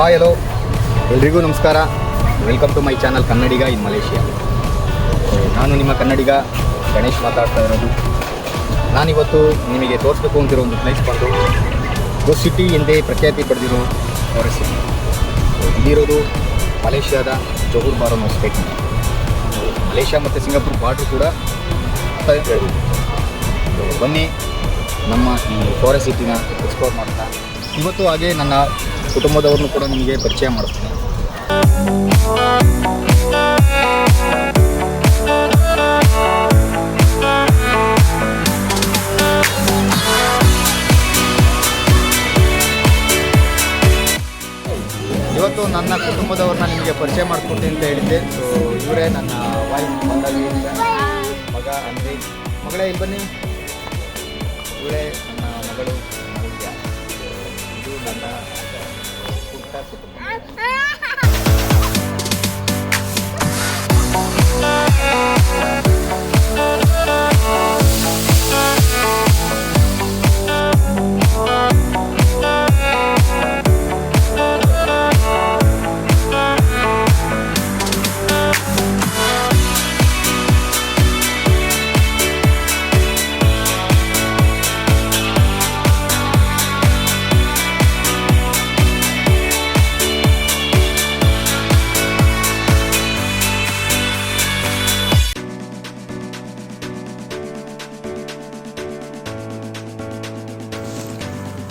Hi hello ಎಲ್ರಿಗೂ ನಮಸ್ಕಾರ. Welcome to my channel Kannadiga in Malaysia. ನಾನು ನಿಮ್ಮ ಕನ್ನಡಿಗ ಗಣೇಶ್ ಮಾತಾಡ್ತಾ ಇರೋದು. ನಾನಿವತ್ತು ನಿಮಗೆ ತೋರಿಸ್ಬೇಕು ಅಂತಿರೋ ಒಂದು ಪ್ಲೇಸ್ ಬಂದು ಗೋ ಸಿಟಿ ಎಂದೇ ಪ್ರಖ್ಯಾತಿ ಪಡೆದಿರೋ ಫಾರೆಸ್ಟ್ ಸಿಟಿ. ಇಲ್ಲಿರೋದು ಮಲೇಷ್ಯಾದ ಜೋಹರ್ ಬಾರು ಅನ್ನೋ ಸ್ಟೇಟ್. ಮಲೇಷ್ಯಾ ಮತ್ತು ಸಿಂಗಾಪುರ್ ಬಾರ್ಡ್ರು ಕೂಡ ಅಂತ ಹೇಳ್ಬೋದು. ಬನ್ನಿ ನಮ್ಮ ಈ ಫಾರೆಸ್ಟ್ ಸಿಟಿನ ಎಕ್ಸ್ಪ್ಲೋರ್ ಮಾಡ್ತಾ ಇವತ್ತು ಹಾಗೆ ನನ್ನ ಕುಟುಂಬದವ್ರನ್ನೂ ಕೂಡ ನಿಮಗೆ ಪರಿಚಯ ಮಾಡಿಸ್ತೀನಿ. ಇವತ್ತು ನನ್ನ ಕುಟುಂಬದವ್ರನ್ನ ನಿಮಗೆ ಪರಿಚಯ ಮಾಡಿಸ್ಕೊಡ್ತೀನಿ ಅಂತ ಹೇಳಿದ್ದೆ. ಸೊ ಇವರೇ ನನ್ನ ವೈಫ್ ಪಲ್ಲವಿ ಅಂತ, ಮಗ ಅಂದರೆ ಮಗಳೇ ಇಲ್ಲಿ ಬನ್ನಿ. ಇವಳೇ ನನ್ನ ಮಗಳು ಮೌಲ್ಯ. ಇದು ನನ್ನ ಪುಟ್ಟ ಕುಟುಂಬ.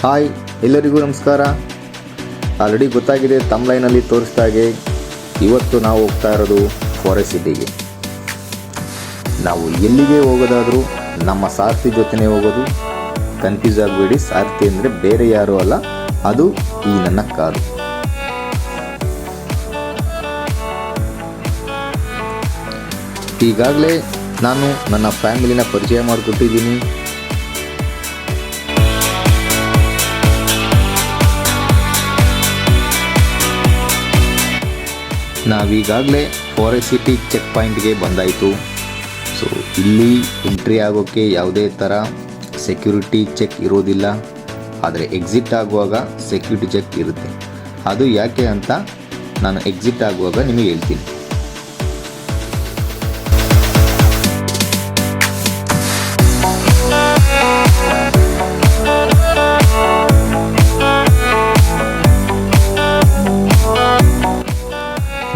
ಹಾಯ್, ಎಲ್ಲರಿಗೂ ನಮಸ್ಕಾರ. ಆಲ್ರೆಡಿ ಗೊತ್ತಾಗಿದೆ ತಮ್ಲೈನಲ್ಲಿ ತೋರಿಸ್ತಾ ಹಾಗೆ, ಇವತ್ತು ನಾವು ಹೋಗ್ತಾ ಇರೋದು ಫಾರೆಸ್ಟ್ ಸಿಟಿಗೆ. ನಾವು ಎಲ್ಲಿಗೆ ಹೋಗೋದಾದರೂ ನಮ್ಮ ಸಾರಥಿ ಜೊತೆನೇ ಹೋಗೋದು. ಕನ್ಫ್ಯೂಸ್ ಆಗಬೇಡಿ, ಸಾರಥಿ ಅಂದರೆ ಬೇರೆ ಯಾರೂ ಅಲ್ಲ, ಅದು ಈ ನನ್ನ ಕಾರು. ಈಗಾಗಲೇ ನಾನು ನನ್ನ ಫ್ಯಾಮಿಲಿನ ಪರಿಚಯ ಮಾಡಿಕೊಟ್ಟಿದ್ದೀನಿ. ನಾವೀಗಾಗಲೇ ಫಾರೆಸ್ಟ್ ಸಿಟಿ ಚೆಕ್ ಪಾಯಿಂಟ್ಗೆ ಬಂದಾಯಿತು. ಸೊ ಇಲ್ಲಿ ಎಂಟ್ರಿ ಆಗೋಕ್ಕೆ ಯಾವುದೇ ಥರ ಸೆಕ್ಯೂರಿಟಿ ಚೆಕ್ ಇರೋದಿಲ್ಲ, ಆದರೆ ಎಕ್ಸಿಟ್ ಆಗುವಾಗ ಸೆಕ್ಯೂರಿಟಿ ಚೆಕ್ ಇರುತ್ತೆ. ಅದು ಯಾಕೆ ಅಂತ ನಾನು ಎಕ್ಸಿಟ್ ಆಗುವಾಗ ನಿಮಗೆ ಹೇಳ್ತೀನಿ.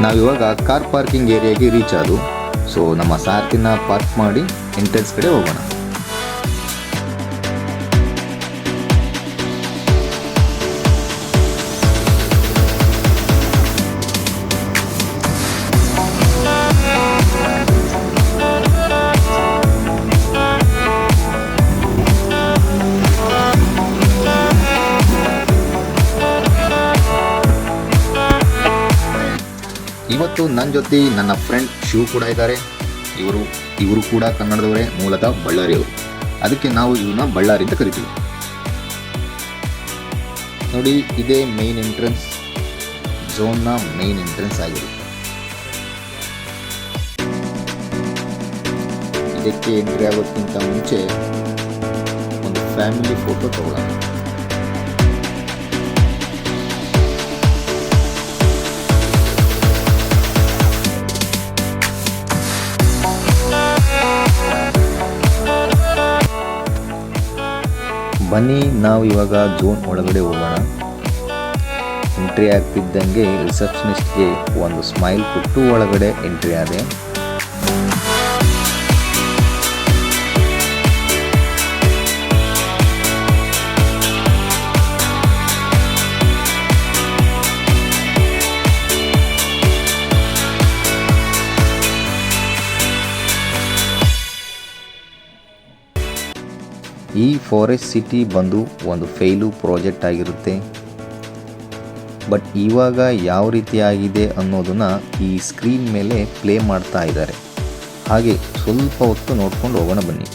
ನಾವಿವಾಗ ಕಾರ್ ಪಾರ್ಕಿಂಗ್ ಏರಿಯಾಗೆ ರೀಚ್ ಆದವು. ಸೊ ನಮ್ಮ ಸಾರಥಿನ ಪಾರ್ಕ್ ಮಾಡಿ ಎಂಟ್ರೆನ್ಸ್ ಕಡೆ ಹೋಗೋಣ. ಇವತ್ತು ನನ್ನ ಜೊತೆ ನನ್ನ ಫ್ರೆಂಡ್ ಶಿವ್ ಕೂಡ ಇದ್ದಾರೆ. ಇವರು ಕೂಡ ಕನ್ನಡದವರೇ, ಮೂಲತಃ ಬಳ್ಳಾರಿಯವರು. ಅದಕ್ಕೆ ನಾವು ಇವನ್ನ ಬಳ್ಳಾರಿ ಅಂತ ಕರಿತೀವಿ. ನೋಡಿ, ಇದೇ ಮೇನ್ ಎಂಟ್ರೆನ್ಸ್, ಝೋನ್ನ ಮೇನ್ ಎಂಟ್ರೆನ್ಸ್ ಆಗಿರುತ್ತೆ. ಇದಕ್ಕೆ ಎಂಟ್ರಿ ಆಗೋಕ್ಕಿಂತ ಮುಂಚೆ ಒಂದು ಫ್ಯಾಮಿಲಿ ಫೋಟೋ ತಗೊಳ್ಳೋಣ. ಬನ್ನಿ, ನಾವು ಇವಾಗ ಝೋನ್ ಒಳಗಡೆ ಹೋಗೋಣ. ಎಂಟ್ರಿ ಆಗ್ತಿದ್ದಂಗೆ ರಿಸೆಪ್ಷನಿಸ್ಟ್ಗೆ ಒಂದು ಸ್ಮೈಲ್ ಕೊಟ್ಟು ಒಳಗಡೆ ಎಂಟ್ರಿ ಆದೆ. ಈ ಫಾರೆಸ್ಟ್ ಸಿಟಿ ಬಂದು ಒಂದು ಫೇಲು ಪ್ರಾಜೆಕ್ಟ್ ಆಗಿರುತ್ತೆ. ಬಟ್ ಇವಾಗ ಯಾವ ರೀತಿ ಆಗಿದೆ ಅನ್ನೋದನ್ನು ಈ ಸ್ಕ್ರೀನ್ ಮೇಲೆ ಪ್ಲೇ ಮಾಡ್ತಾ ಇದ್ದಾರೆ. ಹಾಗೆ ಸ್ವಲ್ಪ ಹೊತ್ತು ನೋಡ್ಕೊಂಡು ಹೋಗೋಣ ಬನ್ನಿ.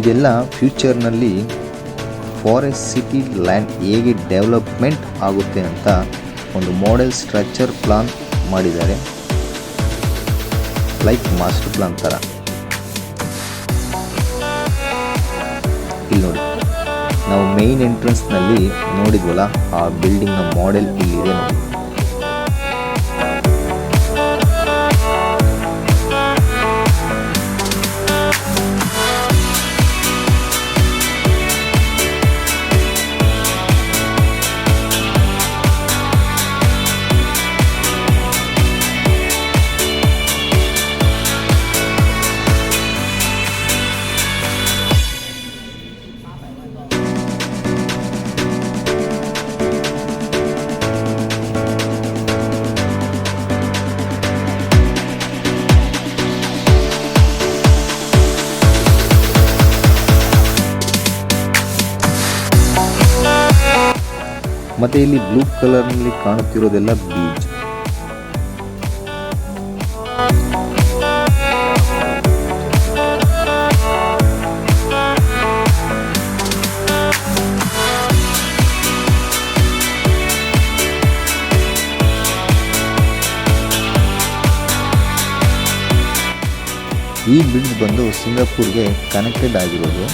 ಇದೆಲ್ಲ ಫ್ಯೂಚರ್ನಲ್ಲಿ ಫಾರೆಸ್ಟ್ ಸಿಟಿ ಲ್ಯಾಂಡ್ ಹೇಗೆ ಡೆವಲಪ್ಮೆಂಟ್ ಆಗುತ್ತೆ ಅಂತ ಒಂದು ಮಾಡೆಲ್ ಸ್ಟ್ರಕ್ಚರ್ ಪ್ಲಾನ್ ಮಾಡಿದ್ದಾರೆ, ಲೈಕ್ ಮಾಸ್ಟರ್ ಪ್ಲಾನ್ ಥರ. ಇಲ್ಲಿ ನೋಡಿ, ನಾವು ಮೇನ್ ಎಂಟ್ರೆನ್ಸ್ನಲ್ಲಿ ನೋಡಿದ್ವಲ್ಲ ಆ ಬಿಲ್ಡಿಂಗ್ನ ಮಾಡೆಲ್ ಇಲ್ಲಿದೆ ನೋಡಿ. ಮತ್ತು ಇಲ್ಲಿ ಬ್ಲೂ ಕಲರ್ನಲ್ಲಿ ಕಾಣುತ್ತಿರೋದೆಲ್ಲ ಬೀಚ್. ಈ ಬ್ರಿಡ್ಜ್ ಬಂದು ಸಿಂಗಾಪುರ್ಗೆ ಕನೆಕ್ಟೆಡ್ ಆಗಿರೋದು.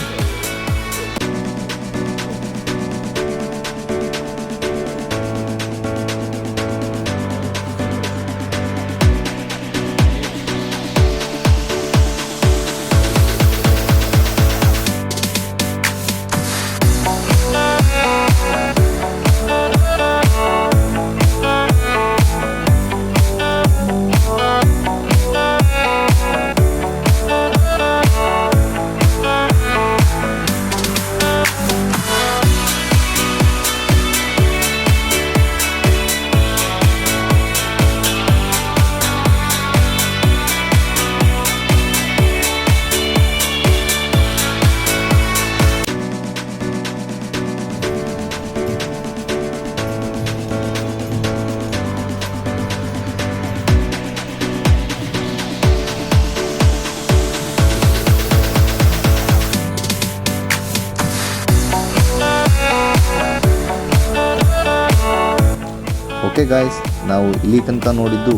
ಓಕೆ ಗಾಯ್ಸ್, ನಾವು ಇಲ್ಲಿ ತನಕ ನೋಡಿದ್ದು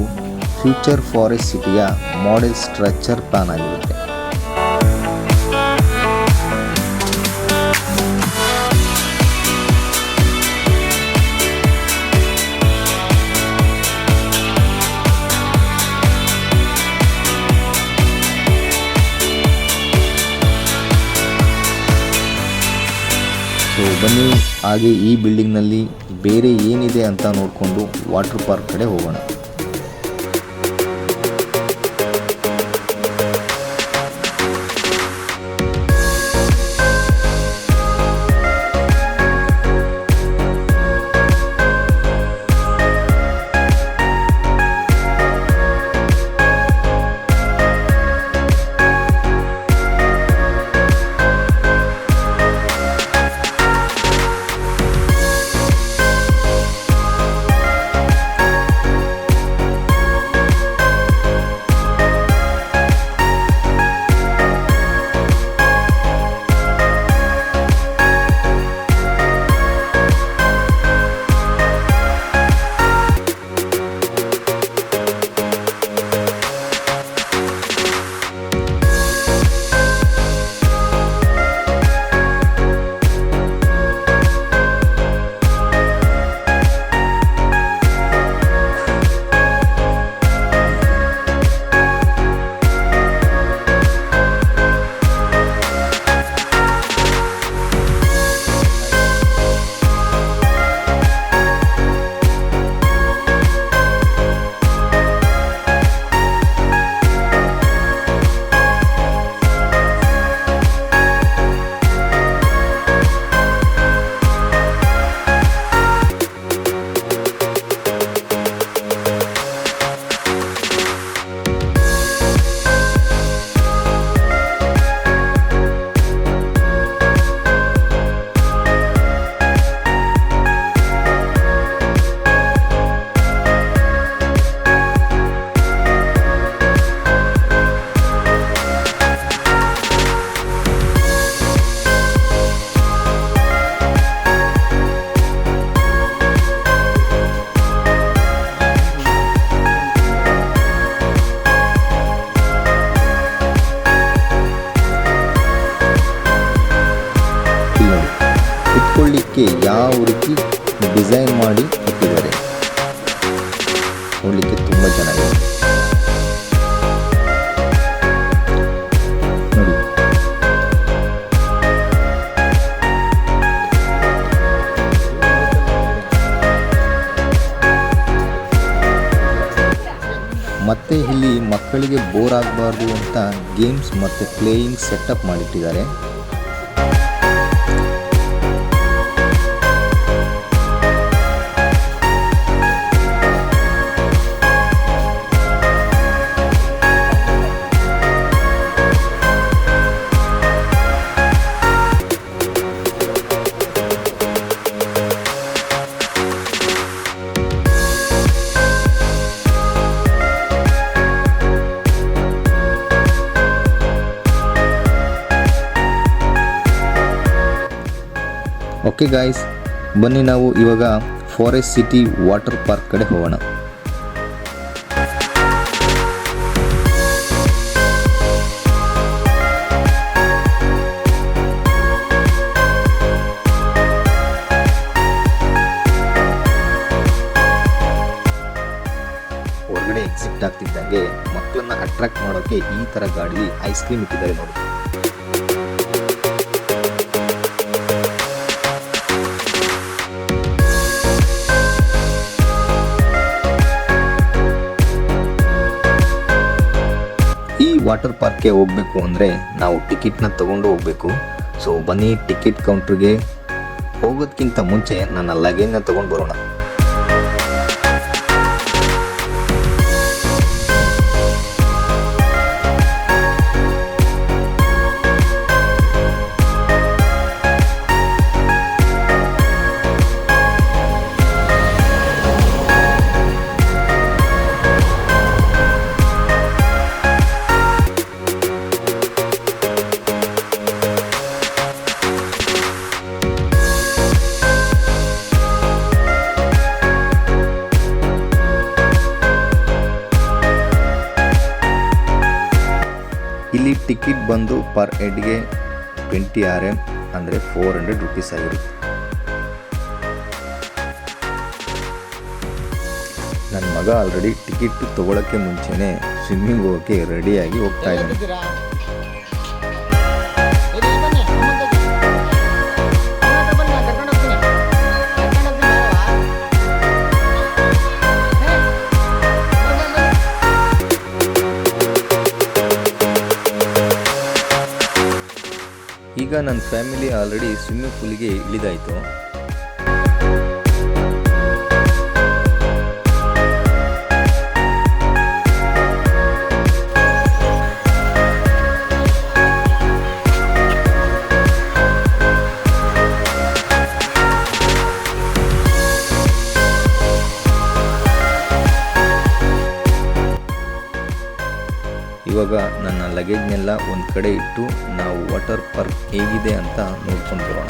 ಫ್ಯೂಚರ್ ಫಾರೆಸ್ಟ್ ಸಿಟಿಯ ಮಾಡೆಲ್ ಸ್ಟ್ರಕ್ಚರ್ ಪ್ಲಾನ್ ಆಗಿರುತ್ತೆ. ಸೊ ಬನ್ನಿ, ಹಾಗೆ ಈ ಬಿಲ್ಡಿಂಗ್ನಲ್ಲಿ ಬೇರೆ ಏನಿದೆ ಅಂತ ನೋಡಿಕೊಂಡು ವಾಟರ್ ಪಾರ್ಕ್ ಕಡೆ ಹೋಗೋಣ. ನೋಡಲಿಕ್ಕೆ ಯಾವ ರೀತಿ ಡಿಸೈನ್ ಮಾಡಿ ಇಟ್ಟಿದ್ದಾರೆ, ನೋಡಲಿಕ್ಕೆ ತುಂಬ ಚೆನ್ನಾಗಿದೆ ನೋಡಿ. ಮತ್ತೆ ಇಲ್ಲಿ ಮಕ್ಕಳಿಗೆ ಬೋರ್ ಆಗಬಾರ್ದು ಅಂತ ಗೇಮ್ಸ್ ಮತ್ತು ಪ್ಲೇಯಿಂಗ್ ಸೆಟಪ್ ಮಾಡಿಟ್ಟಿದ್ದಾರೆ. ಓಕೆ ಗಾಯ್ಸ್, ಬನ್ನಿ ನಾವು ಇವಾಗ ಫಾರೆಸ್ಟ್ ಸಿಟಿ ವಾಟರ್ ಪಾರ್ಕ್ ಕಡೆ ಹೋಗೋಣ. ಹೊರಗಡೆ ಎಕ್ಸಿಟ್ ಆಗ್ತಿದ್ದಂಗೆ ಮಕ್ಕಳನ್ನ ಅಟ್ರಾಕ್ಟ್ ಮಾಡೋಕೆ ಈ ಥರ ಗಾಡಿ ಐಸ್ ಕ್ರೀಮ್ ಇಟ್ಟಿದ್ದಾರೆ ನೋಡಿ. ವಾಟರ್ ಪಾರ್ಕ್ಗೆ ಹೋಗಬೇಕು ಅಂದರೆ ನಾವು ಟಿಕೆಟ್ನ ತಗೊಂಡು ಹೋಗಬೇಕು. ಸೊ ಬನ್ನಿ, ಟಿಕೆಟ್ ಕೌಂಟ್ರಿಗೆ ಹೋಗೋದಕ್ಕಿಂತ ಮುಂಚೆ ನನ್ನ ಲಗೇಜ್ನ ತಗೊಂಡು ಬರೋಣ. ಇಲ್ಲಿ ಟಿಕೆಟ್ ಬಂದು ಪರ್ ಹೆಡ್ಗೆ 20 RM ಅಂದರೆ 400 ರೂಪೀಸ್ ಆಗಿರುತ್ತೆ. ನನ್ನ ಮಗ ಆಲ್ರೆಡಿ ಟಿಕೆಟ್ ತೊಗೊಳಕ್ಕೆ ಮುಂಚೆನೇ ಸ್ವಿಮ್ಮಿಂಗ್ ಹೋಗೋಕ್ಕೆ ರೆಡಿಯಾಗಿ ಹೋಗ್ತಾ ಇದ್ದಾನೆ. ಈಗ ನನ್ನ ಫ್ಯಾಮಿಲಿ ಆಲ್ರೆಡಿ ಸ್ವಿಮ್ಮಿಂಗ್ ಪೂಲಿಗೆ ಇಳಿದಾಯಿತು. ಇವಾಗ ನನ್ನ ಲಗೇಜ್ನೆಲ್ಲ ಒಂದು ಕಡೆ ಇಟ್ಟು ನಾವು ವಾಟರ್ ಪಾರ್ಕ್ ಹೇಗಿದೆ ಅಂತ ನೋಡ್ಕೊಂಡು ಬರೋಣ.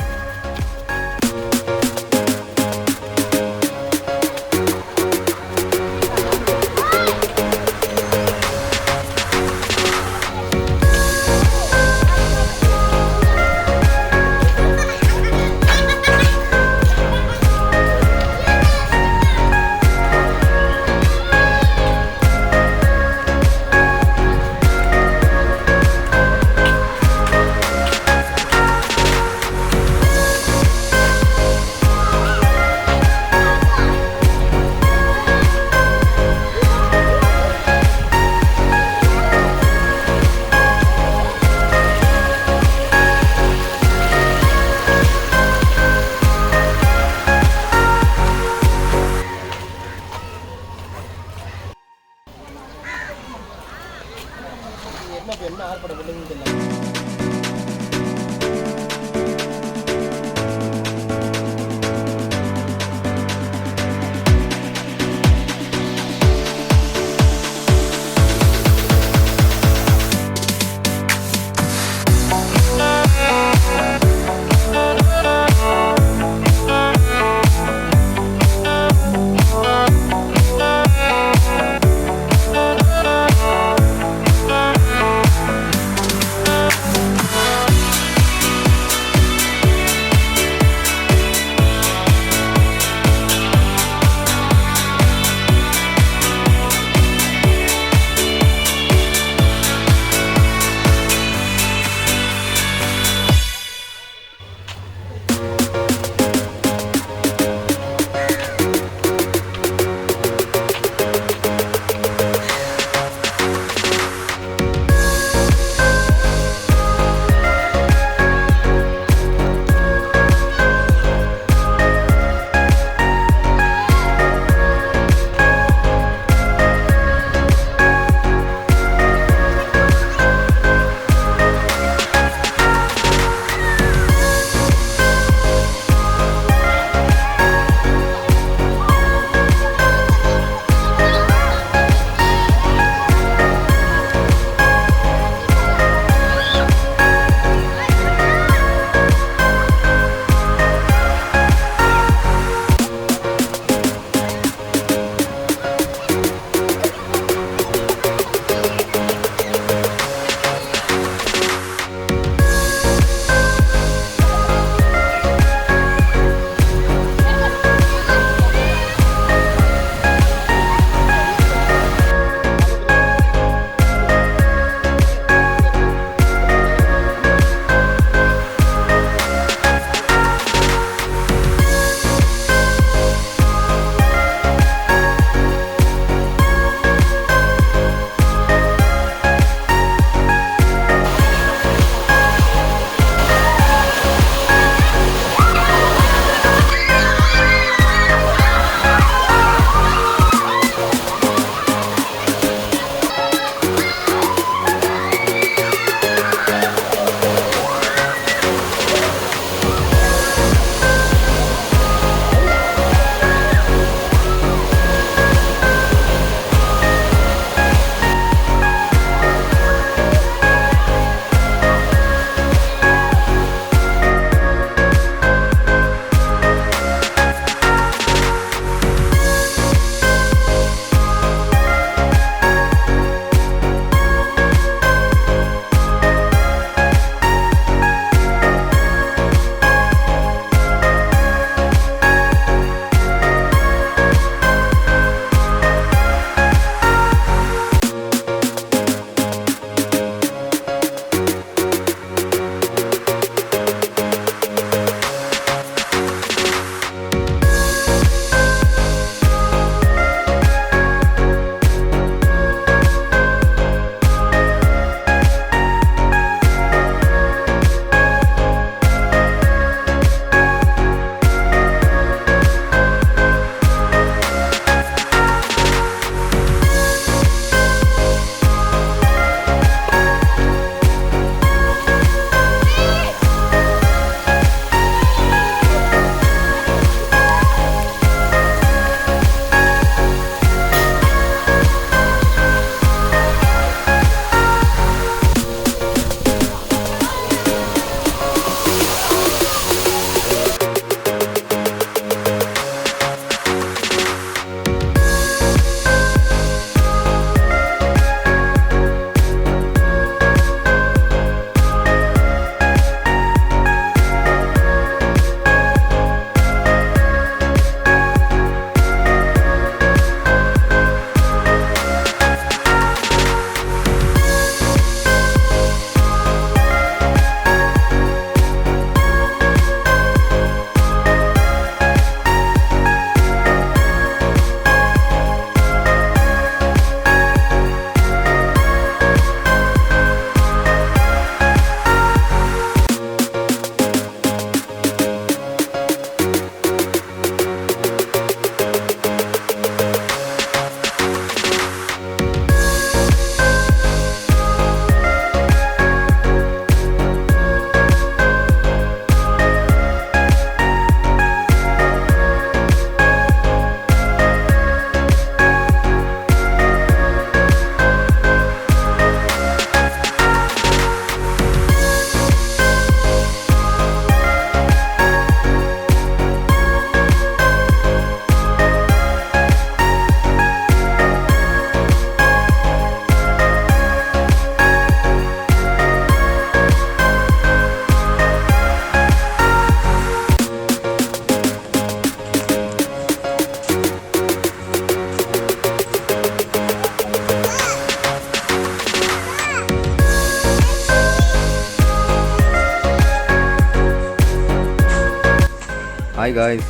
ಹಾಯ್ ಗಾಯ್ಸ್,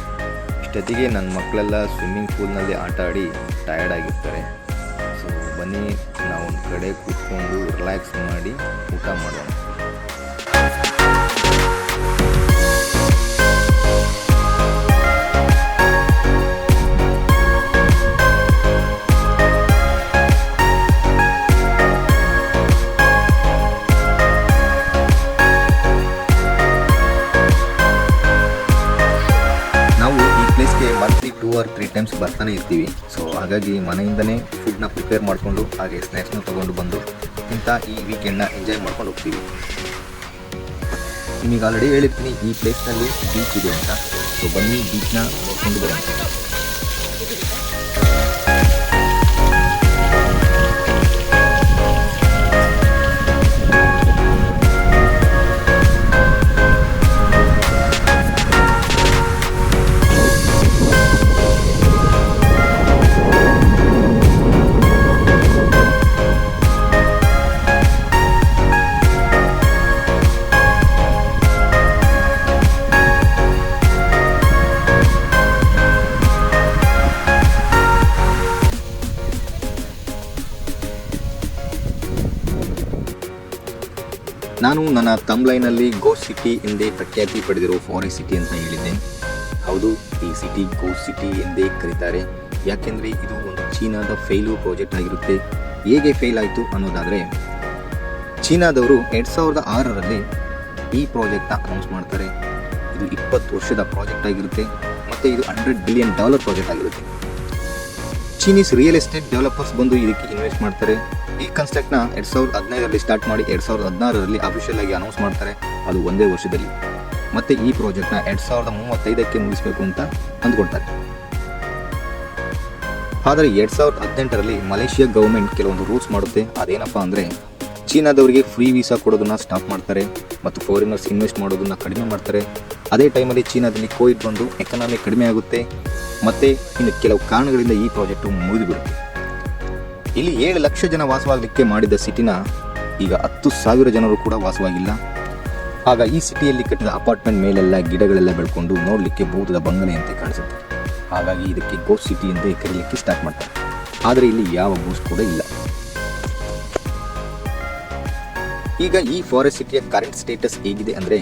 ಇಷ್ಟೊತ್ತಿಗೆ ನನ್ನ ಮಕ್ಕಳೆಲ್ಲ ಸ್ವಿಮ್ಮಿಂಗ್ ಪೂಲ್ನಲ್ಲಿ ಆಟ ಆಡಿ ಟಯರ್ಡ್ ಆಗಿರ್ತಾರೆ. ಸೊ ಬನ್ನಿ ನಾವು ಒಂದು ಕಡೆ ಕೂತ್ಕೊಂಡು ರಿಲ್ಯಾಕ್ಸ್ ಮಾಡಿ ಊಟ ಮಾಡೋಣ. ಮಂತ್ಲಿ 2 or 3 ಟೈಮ್ಸ್ ಬರ್ತಾನೆ ಇರ್ತೀವಿ. ಸೊ ಹಾಗಾಗಿ ಮನೆಯಿಂದನೇ ಫುಡ್ನ ಪ್ರಿಪೇರ್ ಮಾಡಿಕೊಂಡು ಹಾಗೆ ಸ್ನ್ಯಾಕ್ಸ್ನ ತೊಗೊಂಡು ಬಂದು ಇಂಥ ಈ ವೀಕೆಂಡ್ನ ಎಂಜಾಯ್ ಮಾಡ್ಕೊಂಡು ಹೋಗ್ತೀವಿ. ನಿಮಗೆ ಆಲ್ರೆಡಿ ಹೇಳಿರ್ತೀನಿ ಈ ಪ್ಲೇಸ್ನಲ್ಲಿ ಬೀಚ್ ಇದೆ ಅಂತ. ಸೊ ಬನ್ನಿ ಬೀಚ್ನ ನೋಡ್ಕೊಂಡು ಬರೋಣ. ನಾನು ನನ್ನ ತಮ್ಲೈನಲ್ಲಿ ಗೋಸ್ಟ್ ಸಿಟಿ ಎಂದೇ ಪ್ರಖ್ಯಾತಿ ಪಡೆದಿರೋ ಫಾರೆಸ್ಟ್ ಸಿಟಿ ಅಂತ ಹೇಳಿದ್ದೆ. ಹೌದು, ಈ ಸಿಟಿ ಗೋಸ್ಟ್ ಸಿಟಿ ಎಂದೇ ಕರೀತಾರೆ. ಯಾಕೆಂದರೆ ಇದು ಒಂದು ಚೀನಾದ ಫೇಲ್ಯೂರ್ ಪ್ರಾಜೆಕ್ಟ್ ಆಗಿರುತ್ತೆ. ಹೇಗೆ ಫೇಲ್ ಆಯಿತು ಅನ್ನೋದಾದರೆ, ಚೀನಾದವರು 2006ರಲ್ಲಿ ಈ ಪ್ರಾಜೆಕ್ಟ್ನ ಅನೌನ್ಸ್ ಮಾಡ್ತಾರೆ. ಇದು 20 ವರ್ಷದ ಪ್ರಾಜೆಕ್ಟ್ ಆಗಿರುತ್ತೆ ಮತ್ತು ಇದು $100 ಬಿಲಿಯನ್ ಪ್ರಾಜೆಕ್ಟ್ ಆಗಿರುತ್ತೆ. ಚೀನೀಸ್ ರಿಯಲ್ ಎಸ್ಟೇಟ್ ಡೆವಲಪರ್ಸ್ ಬಂದು ಇದಕ್ಕೆ ಇನ್ವೆಸ್ಟ್ ಮಾಡ್ತಾರೆ. ಈ ಕನ್ಸ್ಟ್ರಕ್ಟ್ನ 2015ರಲ್ಲಿ ಸ್ಟಾರ್ಟ್ ಮಾಡಿ 2016ರಲ್ಲಿ ಅಫಿಷಿಯಲ್ ಆಗಿ ಅನೌನ್ಸ್ ಮಾಡ್ತಾರೆ. ಅದು ಒಂದೇ ವರ್ಷದಲ್ಲಿ. ಮತ್ತು ಈ ಪ್ರಾಜೆಕ್ಟ್ನ 2035ಕ್ಕೆ ಮುಗಿಸಬೇಕು ಅಂತ ಅಂದ್ಕೊಳ್ತಾರೆ. ಆದರೆ 2018ರಲ್ಲಿ ಮಲೇಷಿಯಾ ಗೌರ್ಮೆಂಟ್ ಕೆಲವೊಂದು ರೂಲ್ಸ್ ಮಾಡುತ್ತೆ. ಅದೇನಪ್ಪ ಅಂದರೆ, ಚೀನಾದವರಿಗೆ ಫ್ರೀ ವೀಸಾ ಕೊಡೋದನ್ನು ಸ್ಟಾಪ್ ಮಾಡ್ತಾರೆ ಮತ್ತು ಫಾರಿನರ್ಸ್ ಇನ್ವೆಸ್ಟ್ ಮಾಡೋದನ್ನು ಕಡಿಮೆ ಮಾಡ್ತಾರೆ. ಅದೇ ಟೈಮಲ್ಲಿ ಚೀನಾದಲ್ಲಿ ಕೋವಿಡ್ ಬಂದು ಎಕನಾಮಿ ಕಡಿಮೆ ಆಗುತ್ತೆ ಮತ್ತು ಇನ್ನು ಕೆಲವು ಕಾರಣಗಳಿಂದ ಈ ಪ್ರಾಜೆಕ್ಟು ಮುಗಿದುಬಿಡುತ್ತೆ. ಇಲ್ಲಿ 7 ಲಕ್ಷ ಜನ ವಾಸವಾಗಲಿಕ್ಕೆ ಮಾಡಿದ ಸಿಟಿನ ಈಗ 10,000 ಜನರು ಕೂಡ ವಾಸವಾಗಿಲ್ಲ. ಆಗ ಈ ಸಿಟಿಯಲ್ಲಿ ಕಟ್ಟಿದ ಅಪಾರ್ಟ್ಮೆಂಟ್ ಮೇಲೆಲ್ಲ ಗಿಡಗಳೆಲ್ಲ ಬೆಳ್ಕೊಂಡು ನೋಡಲಿಕ್ಕೆ ಭೂತದ ಬಂಗಲೆಯಂತೆ ಕಾಣಿಸುತ್ತೆ. ಹಾಗಾಗಿ ಇದಕ್ಕೆ ಗೋಸ್ಟ್ ಸಿಟಿ ಎಂದೇ ಕರೀಲಿಕ್ಕೆ ಸ್ಟಾರ್ಟ್ ಮಾಡ್ತಾರೆ. ಆದರೆ ಇಲ್ಲಿ ಯಾವ ಗೋಸ್ಟ್ ಕೂಡ ಇಲ್ಲ. ಈಗ ಈ ಫಾರೆಸ್ಟ್ ಸಿಟಿಯ ಕರೆಂಟ್ ಸ್ಟೇಟಸ್ ಹೇಗಿದೆ ಅಂದರೆ,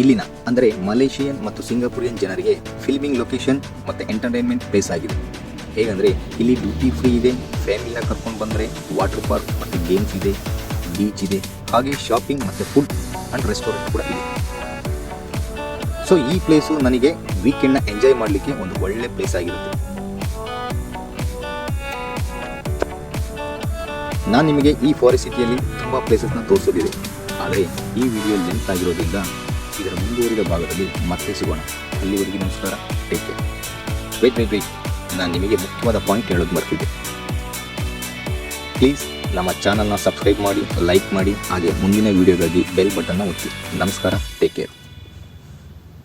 ಇಲ್ಲಿನ ಅಂದರೆ ಮಲೇಷಿಯನ್ ಮತ್ತು ಸಿಂಗಾಪುರಿಯನ್ ಜನರಿಗೆ ಫಿಲ್ಮಿಂಗ್ ಲೊಕೇಶನ್ ಮತ್ತು ಎಂಟರ್ಟೈನ್ಮೆಂಟ್ ಪ್ಲೇಸ್ ಆಗಿದೆ. ಹೇಗಂದರೆ ಇಲ್ಲಿ ಡ್ಯೂಟಿ ಫ್ರೀ ಇದೆ, ಫ್ಯಾಮಿಲಿನ ಕರ್ಕೊಂಡು ಬಂದರೆ ವಾಟರ್ ಪಾರ್ಕ್ ಮತ್ತು ಗೇಮ್ಸ್ ಇದೆ, ಬೀಚ್ ಇದೆ, ಹಾಗೆ ಶಾಪಿಂಗ್ ಮತ್ತು ಫುಡ್ ಆ್ಯಂಡ್ ರೆಸ್ಟೋರೆಂಟ್ ಕೂಡ ಇದೆ. ಸೊ ಈ ಪ್ಲೇಸು ನನಗೆ ವೀಕೆಂಡ್ನ ಎಂಜಾಯ್ ಮಾಡಲಿಕ್ಕೆ ಒಂದು ಒಳ್ಳೆ ಪ್ಲೇಸ್ ಆಗಿರುತ್ತೆ. ನಾನು ನಿಮಗೆ ಈ ಫಾರೆಸ್ಟ್ ಸಿಟಿಯಲ್ಲಿ ತುಂಬ ಪ್ಲೇಸಸ್ನ ತೋರಿಸೋದಿದೆ. ಆದರೆ ಈ ವಿಡಿಯೋ ಲೆಂತ್ ಆಗಿರೋದ್ರಿಂದ ಇದರ ಮುಂದುವರಿದ ಭಾಗದಲ್ಲಿ ಮತ್ತೆ ಸಿಗೋಣ. ಅಲ್ಲಿವರೆಗೆ ನಮಸ್ಕಾರ, ಟೇಕ್ ಕೇರ್. ವೆಯ್ಟ್, ನಾನು ನಿಮಗೆ ಮುಖ್ಯವಾದ ಪಾಯಿಂಟ್ ಹೇಳೋದು ಮರ್ತಿದ್ದೆ. ಪ್ಲೀಸ್ ನಮ್ಮ ಚಾನಲ್ನ ಸಬ್ಸ್ಕ್ರೈಬ್ ಮಾಡಿ, ಲೈಕ್ ಮಾಡಿ, ಹಾಗೆ ಮುಂದಿನ ವೀಡಿಯೋಗಾಗಿ ಬೆಲ್ ಬಟನ್ನ ಒತ್ತಿ. ನಮಸ್ಕಾರ, ಟೇಕ್ ಕೇರ್.